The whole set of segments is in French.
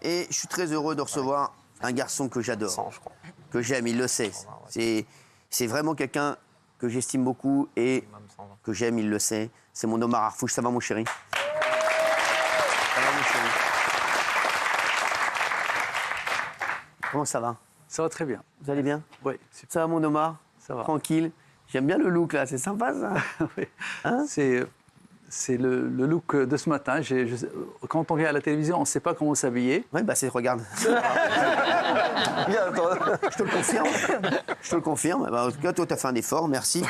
Et je suis très heureux de recevoir un garçon que j'adore, que j'aime, il le sait. C'est vraiment quelqu'un que j'estime beaucoup et que j'aime, il le sait. C'est mon Omar Harfouch. Ça va, mon chéri? Ça va, mon chéri? Comment ça va? Ça va très bien. Vous allez bien? Oui. Ça va, mon Omar? Ça va. Tranquille. J'aime bien le look, là. C'est sympa, ça. Oui. Hein? C'est le look de ce matin. Quand on vient à la télévision, on ne sait pas comment s'habiller. Oui, bah regarde. Je te le confirme. Je te le confirme. Bah, en tout cas, toi, tu as fait un effort, merci.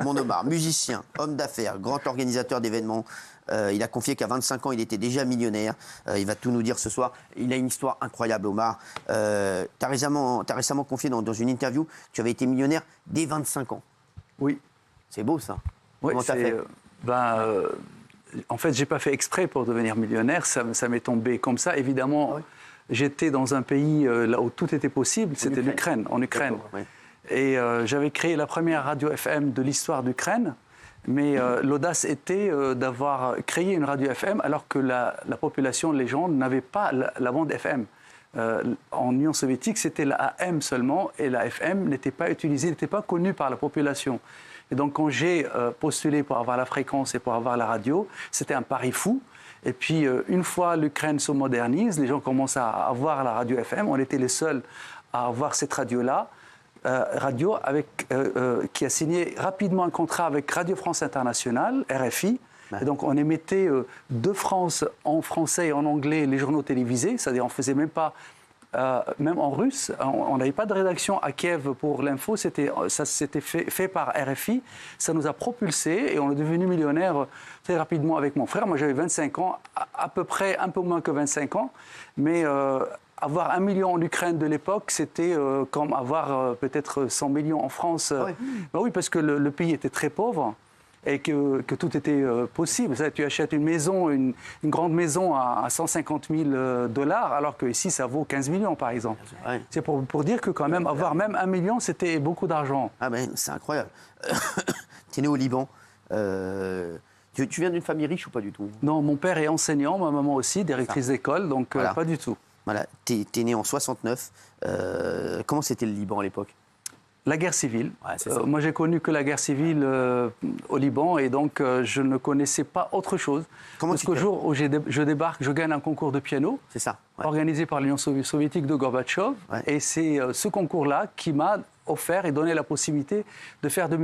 Mon Omar, musicien, homme d'affaires, grand organisateur d'événements. Il a confié qu'à 25 ans, il était déjà millionnaire. Il va tout nous dire ce soir. Il a une histoire incroyable, Omar. Tu as récemment confié dans une interview que tu avais été millionnaire dès 25 ans. Oui. C'est beau, ça. Oui, comment tu as fait? En fait, je n'ai pas fait exprès pour devenir millionnaire. Ça m'est tombé comme ça. Évidemment, oui. J'étais dans un pays là où tout était possible. C'était l'Ukraine, en Ukraine. Oui. Et j'avais créé la première radio FM de l'histoire d'Ukraine. Mais l'audace était d'avoir créé une radio FM alors que la population, les gens, n'avaient pas la bande FM. En Union soviétique, c'était la AM seulement et la FM n'était pas utilisée, n'était pas connue par la population. Et donc, quand j'ai postulé pour avoir la fréquence et pour avoir la radio, c'était un pari fou. Et puis, une fois l'Ukraine se modernise, les gens commencent à avoir la radio FM. On était les seuls à avoir cette radio-là. Qui a signé rapidement un contrat avec Radio France Internationale, RFI. Ouais. Et donc, on émettait de France en français et en anglais les journaux télévisés. C'est-à-dire, on ne faisait même pas... même en russe, on n'avait pas de rédaction à Kiev pour l'info, ça s'était fait par RFI. Ça nous a propulsés et on est devenu millionnaire très rapidement avec mon frère. Moi, j'avais 25 ans, à peu près un peu moins que 25 ans, mais avoir 1 million en Ukraine de l'époque, c'était comme avoir peut-être 100 millions en France. Oui. Ben oui, parce que le pays était très pauvre. Et que tout était possible. Ça, tu achètes une maison, une grande maison à 150 000 $, alors qu'ici, ça vaut 15 millions, par exemple. Ouais. C'est pour dire que quand même, avoir même 1 million, c'était beaucoup d'argent. Ah ben, c'est incroyable. Tu es né au Liban. Tu viens d'une famille riche ou pas du tout? Non, mon père est enseignant, ma maman aussi, directrice d'école, donc voilà. Pas du tout. Voilà, tu es né en 69. Comment c'était le Liban à l'époque? La guerre civile. Ouais, moi, j'ai connu que la guerre civile au Liban et donc je ne connaissais pas autre chose. Jusqu'au jour où je débarque, je gagne un concours de piano. C'est ça. Ouais. Organisé par l'Union soviétique de Gorbatchev. Ouais. Et c'est ce concours-là qui m'a offert et donné la possibilité de faire de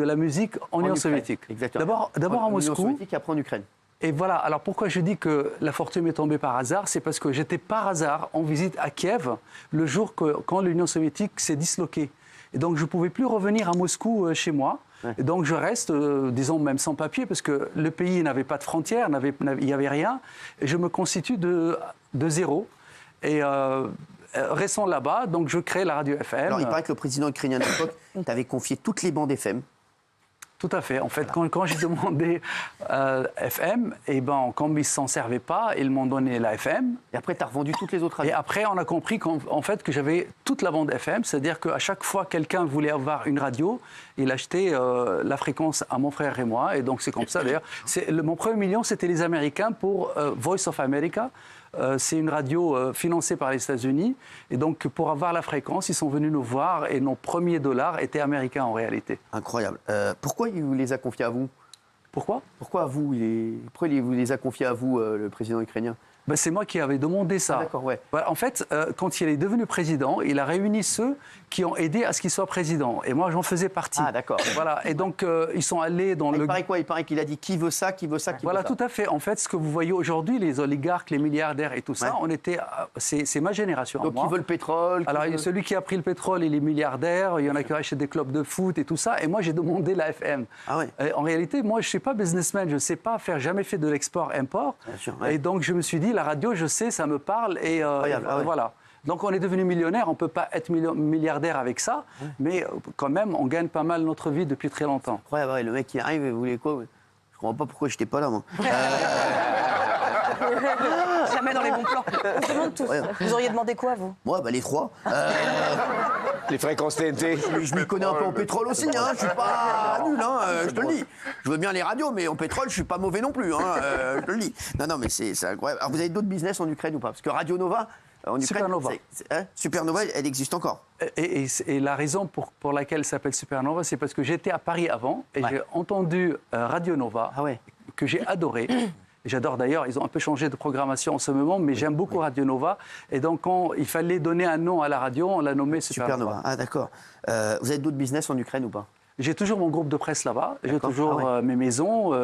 la musique en Union soviétique. Exactement. D'abord en Moscou. Union soviétique et après en Ukraine. Et voilà, alors pourquoi je dis que la fortune m'est tombée par hasard? C'est parce que j'étais par hasard en visite à Kiev le jour quand l'Union soviétique s'est disloquée. Et donc, je ne pouvais plus revenir à Moscou chez moi. Ouais. Et donc, je reste, disons, même sans papier, parce que le pays n'avait pas de frontières, il n'y avait rien. Et je me constitue de zéro. Et restant là-bas, donc je crée la radio FM. Alors, il paraît que le président ukrainien de l'époque t'avait confié toutes les bandes FM. Tout à fait. En fait, voilà. quand j'ai demandé FM, eh ben, comme ils ne s'en servaient pas, ils m'ont donné la FM. Et après, tu as revendu toutes les autres radios. Et après, on a compris qu'en fait, que j'avais toute la bande FM. C'est-à-dire qu'à chaque fois quelqu'un voulait avoir une radio, il achetait la fréquence à mon frère et moi. Et donc, c'est comme ça, d'ailleurs. Mon premier million, c'était les Américains pour Voice of America. C'est une radio financée par les États-Unis. Et donc, pour avoir la fréquence, ils sont venus nous voir et nos premiers dollars étaient américains en réalité. Incroyable. Pourquoi il vous les a confiés à vous? Pourquoi à vous? Pourquoi il vous les a confiés à vous, le président ukrainien? Ben, c'est moi qui avais demandé ça. Ah, d'accord, ouais. En fait, quand il est devenu président, il a réuni ceux qui ont aidé à ce qu'il soit président. Et moi, j'en faisais partie. Ah, d'accord. Voilà. Et donc, ils sont allés dans le... Il paraît quoi? Il paraît qu'il a dit qui veut ça, qui veut ça, qui voilà, veut ça. Tout à fait. En fait, ce que vous voyez aujourd'hui, les oligarques, les milliardaires et tout ça, on était... C'est ma génération. Donc, qui veut le pétrole? Alors, celui qui a pris le pétrole, il est milliardaire. Il y en a qui achètent des clubs de foot et tout ça. Et moi, j'ai demandé la FM. Ah ouais. En réalité, moi, je ne suis pas businessman. Je ne sais pas faire, jamais fait de l'export-import. Ouais. Et donc, je me suis dit, la radio, je sais, ça me parle. Et voilà. Donc, on est devenu millionnaire. On ne peut pas être milliardaire avec ça. Ouais. Mais quand même, on gagne pas mal notre vie depuis très longtemps. Incroyable. Ouais, le mec qui arrive, vous voulez quoi? Je ne comprends pas pourquoi je n'étais pas là, moi. Jamais dans les bons plans. On se demande tous. Ouais. Vous auriez demandé quoi, vous? Moi, les trois. Les fréquences TNT. Je m'y connais un peu en pétrole aussi, hein. Je suis pas nul, hein, je te le dis. Je veux bien les radios, mais en pétrole, je suis pas mauvais non plus, hein, je te le dis. Non, mais c'est incroyable. Alors, vous avez d'autres business en Ukraine ou pas? Parce que Radio Nova, en Ukraine, Supernova. Supernova, elle existe encore. Et la raison pour laquelle elle s'appelle Supernova, c'est parce que j'étais à Paris avant et j'ai entendu Radio Nova, que j'ai adoré. J'adore d'ailleurs, ils ont un peu changé de programmation en ce moment, mais j'aime beaucoup Radio Nova. Et donc, quand il fallait donner un nom à la radio, on l'a nommé Supernova. Ah, d'accord. Vous avez d'autres business en Ukraine ou pas? J'ai toujours mon groupe de presse là-bas, j'ai toujours mes maisons.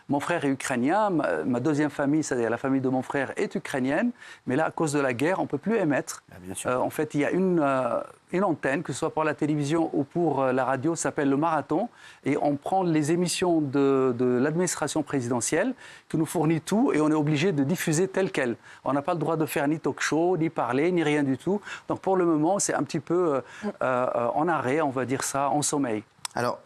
Mon frère est ukrainien, ma deuxième famille, c'est-à-dire la famille de mon frère, est ukrainienne. Mais là, à cause de la guerre, on ne peut plus émettre. Bien sûr. En fait, il y a une antenne, que ce soit pour la télévision ou pour la radio, ça s'appelle le Marathon. Et on prend les émissions de l'administration présidentielle, qui nous fournit tout, et on est obligé de diffuser tel quel. On n'a pas le droit de faire ni talk show, ni parler, ni rien du tout. Donc pour le moment, c'est un petit peu en arrêt, on va dire ça, en sommeil. Alors,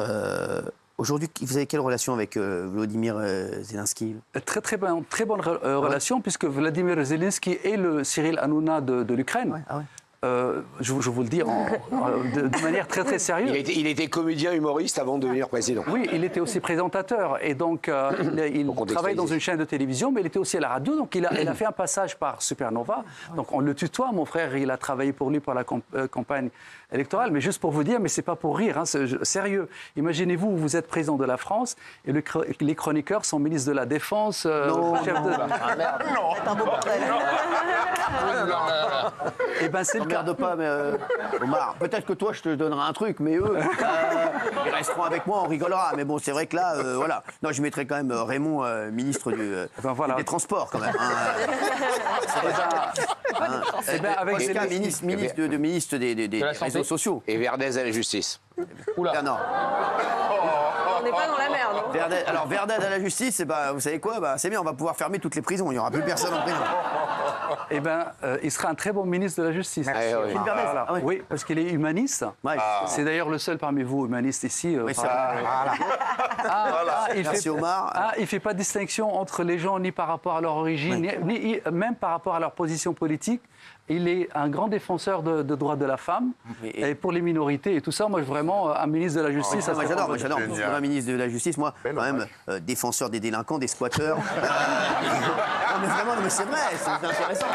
aujourd'hui, vous avez quelle relation avec Volodymyr Zelensky? Très bonne relation, puisque Vladimir Zelensky est le Cyril Hanouna de l'Ukraine. Je vous le dis de manière très sérieuse. Il était comédien humoriste avant de devenir président. Oui, il était aussi présentateur et donc il travaille dans une chaîne de télévision, mais il était aussi à la radio. Donc il a fait un passage par Supernova. Donc on le tutoie. Mon frère, il a travaillé pour lui pour la campagne électorale. Mais juste pour vous dire, mais c'est pas pour rire, hein, c'est sérieux. Imaginez-vous, vous êtes président de la France et les chroniqueurs sont ministres de la Défense, chef de. Ah merde. Non. C'est un beau portrait. Et ben c'est le cas. Merde pas, mais Omar, peut-être que toi je te donnerai un truc, mais eux, ils resteront avec moi, on rigolera. Mais bon, c'est vrai que là, voilà. Non, je mettrai quand même Raymond, ministre des Transports, quand même. Ministre des réseaux sociaux. Et Verdez à la justice. Oula. Non. On n'est pas dans la merde. Alors, Verdez à la justice, vous savez quoi, c'est bien, on va pouvoir fermer toutes les prisons. Il n'y aura plus personne en prison. Eh bien, il sera un très bon ministre de la Justice. Oui. Voilà. Oui, parce qu'il est humaniste. C'est d'ailleurs le seul parmi vous humaniste ici. Merci Omar. Il ne fait pas de distinction entre les gens ni par rapport à leur origine, ni même par rapport à leur position politique. Il est un grand défenseur de droits de la femme et pour les minorités et tout ça. Moi, vraiment, un ministre de la Justice... Moi, j'adore. Un ministre de la Justice, moi, quand même, défenseur des délinquants, des squatteurs. Mais c'est vrai, c'est intéressant.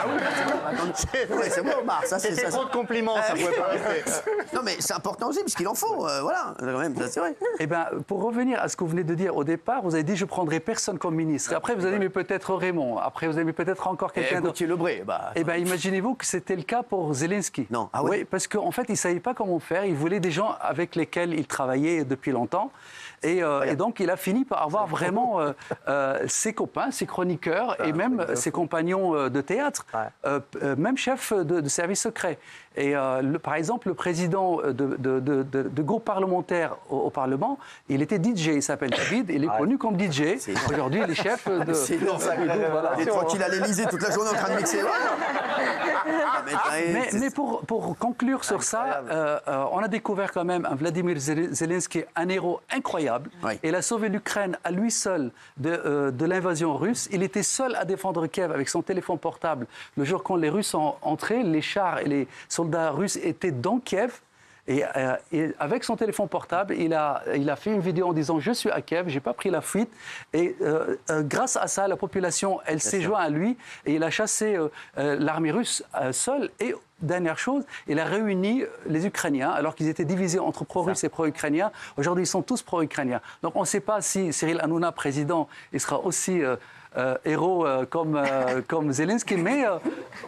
C'est bon, Omar. C'est trop de compliments, ça ne pouvait pas rester. Non, mais c'est important aussi, parce qu'il en faut. Voilà, quand même, ça, c'est vrai. Eh bien, pour revenir à ce que vous venez de dire au départ, vous avez dit je ne prendrai personne comme ministre. Après, vous avez dit mais peut-être Raymond. Après, vous avez dit peut-être encore quelqu'un d'autre. Gauthier Lebray. Eh bien, imaginez-vous que c'était le cas pour Zelensky. Non. Oui, parce qu'en fait, il ne savait pas comment faire. Il voulait des gens avec lesquels il travaillait depuis longtemps. Et donc, il a fini par avoir vraiment ses copains, ses chroniqueurs et même ses compagnons de théâtre, même chef de service secret. Et par exemple, le président de groupe parlementaire au Parlement, il était DJ, il s'appelle David, il est connu comme DJ. Aujourd'hui, il est chef de... Il est tranquille à l'Élysée toute la journée en train de mixer. Mais pour conclure sur ça, on a découvert quand même un Vladimir Zelensky, un héros incroyable. Il a sauvé l'Ukraine à lui seul de l'invasion russe. Il était seul à défendre Kiev avec son téléphone portable. Le jour quand les Russes sont entrés, les chars et les soldats russes étaient dans Kiev. Et avec son téléphone portable, il a fait une vidéo en disant « Je suis à Kiev, je n'ai pas pris la fuite ». Et grâce à ça, la population, elle s'est jointe à lui et il a chassé l'armée russe seule. Et dernière chose, il a réuni les Ukrainiens, alors qu'ils étaient divisés entre pro-russes et pro-ukrainiens. Aujourd'hui, ils sont tous pro-ukrainiens. Donc on ne sait pas si Cyril Hanouna, président, il sera aussi... héros comme Zelensky, mais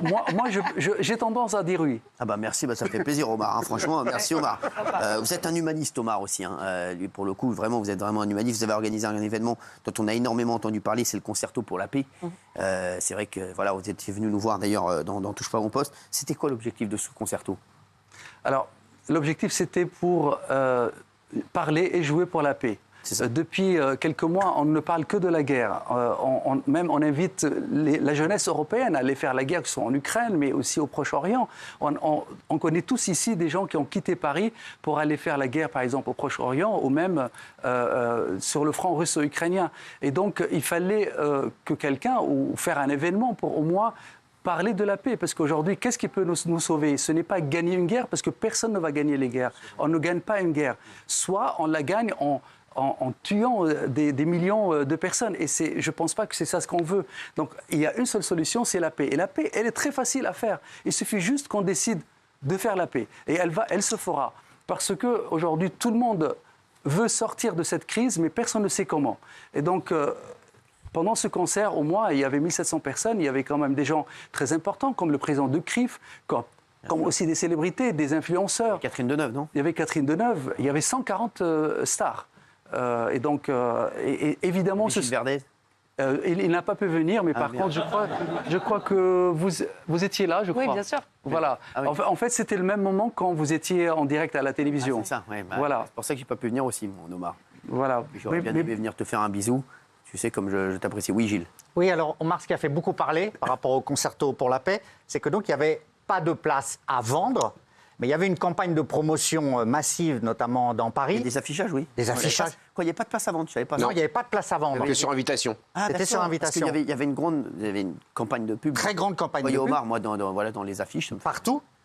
moi j'ai tendance à dire oui. Ah bah merci, ça fait plaisir Omar, hein, franchement, merci Omar. Vous êtes un humaniste Omar aussi, hein. Lui pour le coup, vraiment vous êtes vraiment un humaniste. Vous avez organisé un événement dont on a énormément entendu parler, c'est le Concerto pour la paix. C'est vrai que voilà, vous étiez venu nous voir d'ailleurs dans Touche pas à mon poste. C'était quoi l'objectif de ce Concerto? Alors, l'objectif c'était pour parler et jouer pour la paix. Depuis quelques mois, on ne parle que de la guerre. On invite la jeunesse européenne à aller faire la guerre, que ce soit en Ukraine, mais aussi au Proche-Orient. On connaît tous ici des gens qui ont quitté Paris pour aller faire la guerre, par exemple, au Proche-Orient, ou même sur le front russo-ukrainien. Et donc, il fallait que quelqu'un, ou faire un événement pour au moins parler de la paix. Parce qu'aujourd'hui, qu'est-ce qui peut nous sauver? Ce n'est pas gagner une guerre, parce que personne ne va gagner les guerres. On ne gagne pas une guerre. Soit on la gagne en tuant des millions de personnes. Et je ne pense pas que c'est ça ce qu'on veut. Donc, il y a une seule solution, c'est la paix. Et la paix, elle est très facile à faire. Il suffit juste qu'on décide de faire la paix. Et elle se fera. Parce qu'aujourd'hui, tout le monde veut sortir de cette crise, mais personne ne sait comment. Et donc, pendant ce concert, au moins, il y avait 1700 personnes. Il y avait quand même des gens très importants, comme le président de CRIF, comme aussi des célébrités, des influenceurs. Catherine Deneuve, non? Il y avait Catherine Deneuve. Il y avait 140 stars. Et donc, évidemment... Michel Verdet. Il n'a pas pu venir, mais par contre, je crois que vous étiez là, je crois. Oui, bien sûr. Voilà. Ah oui. En fait, c'était le même moment quand vous étiez en direct à la télévision. C'est ça, ouais, voilà. C'est pour ça que je n'ai pas pu venir aussi, mon Omar. Voilà. J'aurais bien aimé venir te faire un bisou. Tu sais comme je t'apprécie. Oui, Gilles. Oui, alors Omar, ce qui a fait beaucoup parler par rapport au Concerto pour la paix, c'est que donc il n'y avait pas de place à vendre, mais il y avait une campagne de promotion massive, notamment dans Paris. Et des affichages, oui. Des affichages. Quoi, il n'y avait pas de place à vendre, tu savais pas? Non, il n'y avait pas de place à vendre. Que sur invitation. C'était sur invitation. Parce qu'il y avait une campagne de pub. Très grande campagne de Voyez pub. Omar, moi, dans les affiches. Ça me fait-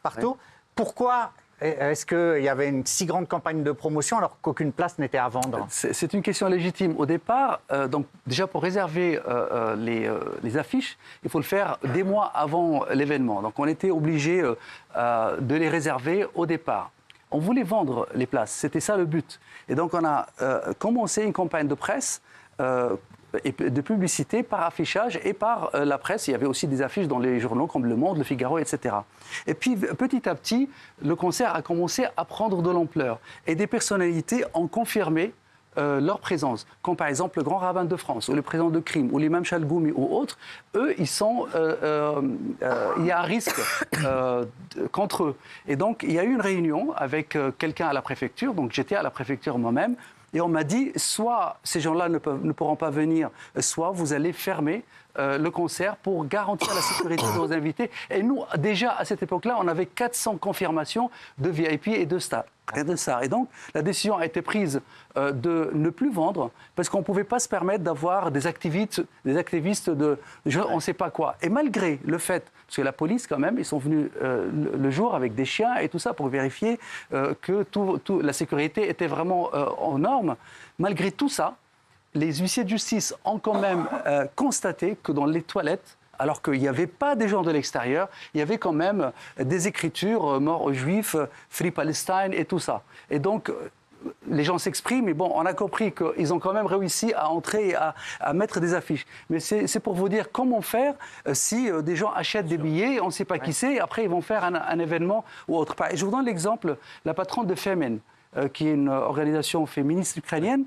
Partout. Ouais. Pourquoi est-ce qu'il y avait une si grande campagne de promotion alors qu'aucune place n'était à vendre? C'est une question légitime. Au départ, donc déjà pour réserver les affiches, il faut le faire des mois avant l'événement. Donc on était obligé de les réserver au départ. On voulait vendre les places, c'était ça le but. Et donc on a commencé une campagne de presse et de publicité par affichage et par la presse. Il y avait aussi des affiches dans les journaux comme Le Monde, Le Figaro, etc. Et puis petit à petit, le concert a commencé à prendre de l'ampleur. Et des personnalités ont confirmé leur présence, comme par exemple le grand rabbin de France, ou le président de Crime, ou l'imam Chalgoumi, ou autres. Eux, il y a un risque contre eux. Et donc, il y a eu une réunion avec quelqu'un à la préfecture, donc j'étais à la préfecture moi-même, et on m'a dit, soit ces gens-là ne pourront pas venir, soit vous allez fermer le concert pour garantir la sécurité de vos invités. Et nous, déjà, à cette époque-là, on avait 400 confirmations de VIP et de stars. Et donc, la décision a été prise de ne plus vendre parce qu'on ne pouvait pas se permettre d'avoir des activistes de on ne sait pas quoi. Et malgré le fait, parce que la police, quand même, ils sont venus le jour avec des chiens et tout ça pour vérifier que la sécurité était vraiment en norme. Malgré tout ça, les huissiers de justice ont quand même constaté que dans les toilettes, alors qu'il n'y avait pas des gens de l'extérieur, il y avait quand même des écritures mort aux Juifs, Free Palestine et tout ça. Et donc, les gens s'expriment, mais bon, on a compris qu'ils ont quand même réussi à entrer et à mettre des affiches. Mais c'est pour vous dire comment faire si des gens achètent des billets, on ne sait pas qui c'est, et après ils vont faire un événement ou autre. Et je vous donne l'exemple, la patronne de Femen, qui est une organisation féministe ukrainienne,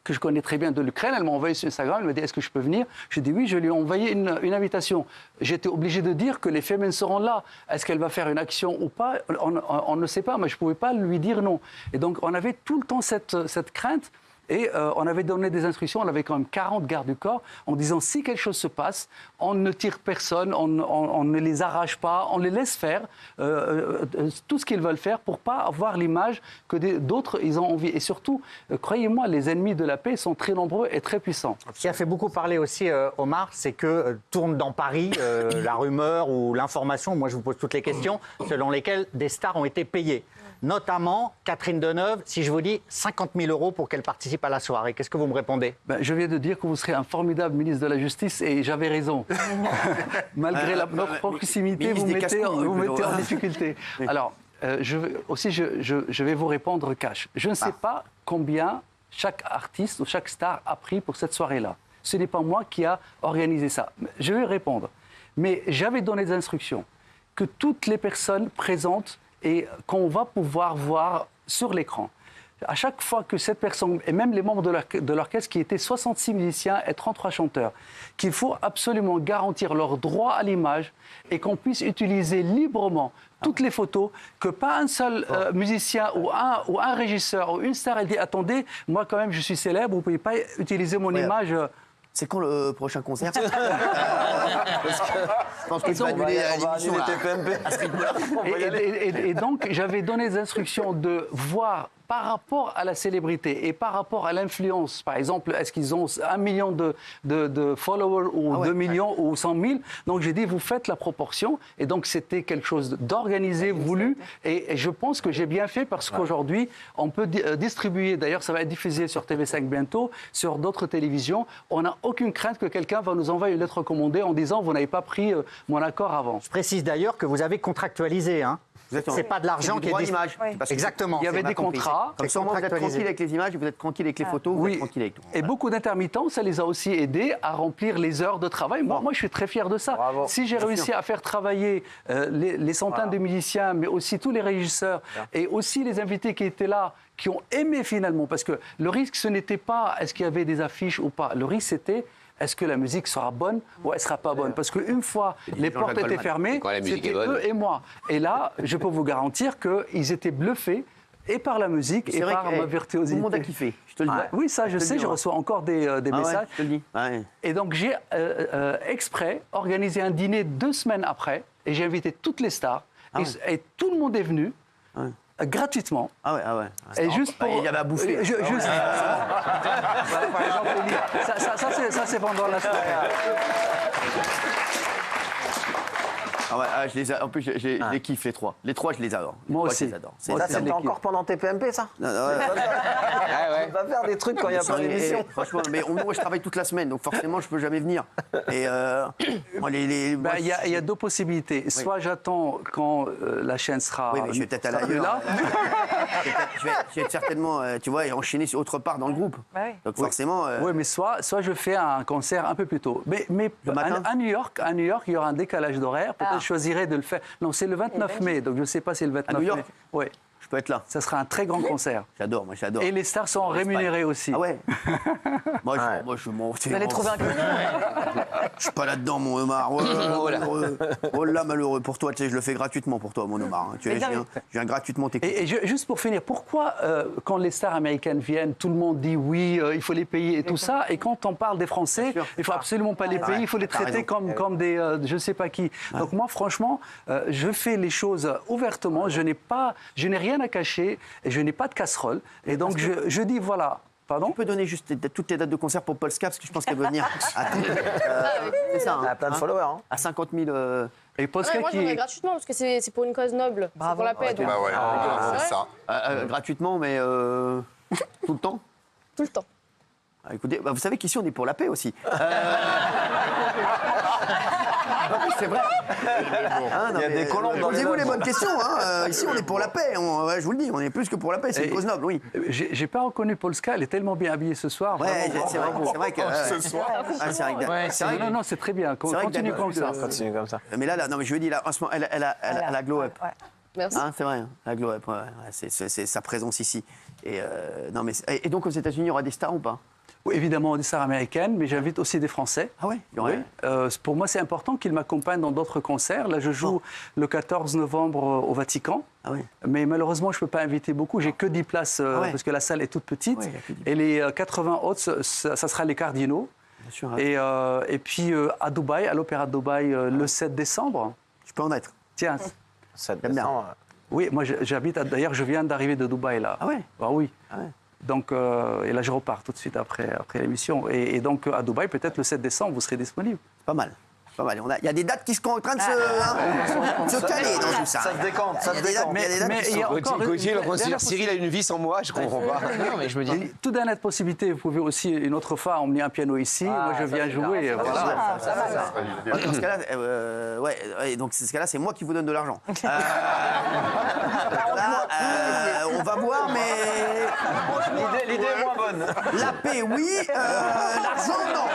que je connais très bien de l'Ukraine, elle m'a envoyé sur Instagram, elle m'a dit « Est-ce que je peux venir ?» Je dis « Oui, je lui ai envoyé une invitation. » J'étais obligé de dire que les femmes seront là. Est-ce qu'elle va faire une action ou pas? On ne sait pas, mais je ne pouvais pas lui dire non. Et donc, on avait tout le temps cette crainte. Et on avait donné des instructions, on avait quand même 40 gardes du corps, en disant si quelque chose se passe, on ne tire personne, on ne les arrache pas, on les laisse faire tout ce qu'ils veulent faire pour ne pas avoir l'image que d'autres ils ont envie. Et surtout, croyez-moi, les ennemis de la paix sont très nombreux et très puissants. Ce qui a fait beaucoup parler aussi, Omar, c'est que tourne dans Paris la rumeur ou l'information, moi je vous pose toutes les questions, selon lesquelles des stars ont été payées. Notamment Catherine Deneuve, si je vous dis 50 000 € pour qu'elle participe à la soirée. Qu'est-ce que vous me répondez? Je viens de dire que vous serez un formidable ministre de la Justice et j'avais raison. Malgré notre proximité, vous mettez en difficulté. Alors, je vais vous répondre cash. Je ne sais pas combien chaque artiste ou chaque star a pris pour cette soirée-là. Ce n'est pas moi qui a organisé ça. Je vais répondre. Mais j'avais donné des instructions que toutes les personnes présentes et qu'on va pouvoir voir sur l'écran. À chaque fois que cette personne, et même les membres de l'orchestre qui étaient 66 musiciens et 33 chanteurs, qu'il faut absolument garantir leur droit à l'image et qu'on puisse utiliser librement toutes les photos, que pas un seul musicien ou un régisseur ou une star, elle dit « Attendez, moi quand même je suis célèbre, vous ne pouvez pas utiliser mon image ». C'est quand le prochain concert? Parce que je pense que tu vas annuler l'émission. Et donc, j'avais donné des instructions de voir par rapport à la célébrité et par rapport à l'influence. Par exemple, est-ce qu'ils ont 1 million de followers ou 2 millions ou 100 000? Donc j'ai dit, vous faites la proportion. Et donc c'était quelque chose d'organisé, voulu. Et je pense que j'ai bien fait parce qu'aujourd'hui, on peut distribuer, d'ailleurs ça va être diffusé sur TV5 bientôt, sur d'autres télévisions. On n'a aucune crainte que quelqu'un va nous envoyer une lettre recommandée en disant, vous n'avez pas pris mon accord avant. Je précise d'ailleurs que vous avez contractualisé. Hein. C'est pas de l'argent qui est d'image. Exactement. Il y avait des contrats. Comme ça, vous êtes tranquille avec les images, vous êtes tranquille avec les photos, vous êtes tranquille avec tout. Et beaucoup d'intermittents, ça les a aussi aidés à remplir les heures de travail. Moi, je suis très fier de ça. Bravo. Si j'ai réussi à faire travailler les centaines de musiciens, mais aussi tous les régisseurs et aussi les invités qui étaient là, qui ont aimé finalement, parce que le risque, ce n'était pas est-ce qu'il y avait des affiches ou pas. Le risque, c'était est-ce que la musique sera bonne ou elle ne sera pas bonne? Parce qu'une fois les portes étaient fermées, c'était eux et moi. Et là, je peux vous garantir qu'ils étaient bluffés et par la musique et par ma virtuosité. Tout le monde a kiffé, je te le dis. Oui, ça, je sais, je reçois encore des messages. Ouais, je te le dis. Ouais. Et donc, j'ai exprès organisé un dîner 2 semaines après et j'ai invité toutes les stars et tout le monde est venu. Ouais. Gratuitement. Ah ouais. Et juste pour... il y avait à bouffer. Ça, c'est pendant la soirée. Je les en plus, je les kiffe, les trois. Les trois, je les adore. Moi aussi. Je les adore. Ça, c'était encore pendant TPMP, ça? Non, On va faire des trucs quand il n'y a pas d'émission. Franchement, mais moi, je travaille toute la semaine, donc forcément, je peux jamais venir. Et il y a 2 possibilités. Soit j'attends quand la chaîne sera... Oui, mais je vais peut-être aller ailleurs. Là. Je vais certainement, tu vois, enchaîner sur autre part dans le groupe. Donc forcément... Oui, mais soit je fais un concert un peu plus tôt. Mais le matin à New York, il y aura un décalage d'horaire. Peut-être je choisirais de le faire. Non, c'est le 29 mai, donc je ne sais pas si c'est le 29 mai. À New York? Oui. Je peux être là. Ça sera un très grand concert. J'adore. Et les stars sont rémunérées aussi. Ah ouais. Moi, je m'en... Vous allez trouver un client. Je suis pas là-dedans, mon Omar. Oh là, malheureux. Pour toi, tu sais, je le fais gratuitement pour toi, mon Omar. Tu sais, je viens gratuitement t'écouter. Et juste pour finir, pourquoi, quand les stars américaines viennent, tout le monde dit oui, il faut les payer et tout ça, et quand on parle des Français, il ne faut absolument pas les payer, il faut les traiter comme des je ne sais pas qui. Donc moi, franchement, je fais les choses ouvertement, je n'ai rien à cacher, et je n'ai pas de casserole, et donc je dis voilà. Pardon ? Tu peux donner juste toutes tes dates de concert pour Polska, parce que je pense qu'elle veut venir à toutes. C'est ça. Elle a plein de followers. Hein. À 50 000. Et Polska moi, je donnerais gratuitement parce que c'est pour une cause noble. C'est pour la paix. Donc. Bah ouais, c'est ça. Gratuitement, mais tout le temps. Tout le temps. Écoutez, vous savez qu'ici, on est pour la paix aussi. C'est vrai. Il y a des colombes dans les posez-vous les bonnes questions. Ici, on est pour la paix. Je vous le dis, on est plus que pour la paix. C'est une cause noble, oui. J'ai pas reconnu Polska. Elle est tellement bien habillée ce soir. Ouais, c'est vrai que. Ce soir. C'est vrai. Non, c'est très bien. Continue comme ça. Continue comme ça. Mais là, non, mais je veux dire, là, en ce moment, elle a glow up. Merci. C'est vrai, la glow up. C'est sa présence ici. Et donc, aux États-Unis, il y aura des stars ou pas? Oui, évidemment, des stars américaines, mais j'invite aussi des Français. Ah ouais, Oui. Pour moi, c'est important qu'ils m'accompagnent dans d'autres concerts. Là, je joue le 14 novembre au Vatican. Ah oui. Mais malheureusement, je ne peux pas inviter beaucoup. J'ai que 10 places parce que la salle est toute petite. Ouais, il y a que 10 et les 80 autres, ça sera les Cardinaux. Bien sûr. Hein. Et puis à Dubaï, à l'Opéra de Dubaï, le 7 décembre. Je peux en être. Tiens. 7 J'aime bien. décembre. Oui, moi j'habite. D'ailleurs, je viens d'arriver de Dubaï là. Ah ouais. Ah oui. Ah ouais. Donc, et là, je repars tout de suite après l'émission. Et donc, à Dubaï, peut-être le 7 décembre, vous serez disponible. Pas mal. Pas mal. Il y a des dates qui sont en train de se caler dans tout ça. Ça se décante, ça se décante. Mais il y a encore Gauthier, une on considère dernière Cyril a une vie sans moi, je comprends pas. Non, mais je me dis. Et toute dernière possibilité, vous pouvez aussi, une autre fois, emmener un piano ici. Moi, je viens jouer. Voilà. Dans ce cas-là, donc ce cas-là, c'est moi qui vous donne de l'argent. On va voir, mais L'idée est moins bonne. la paix, oui, l'argent, non.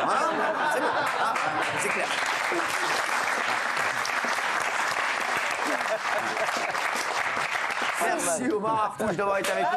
C'est bon, c'est clair. Merci Omar Harfouche d'avoir été avec nous.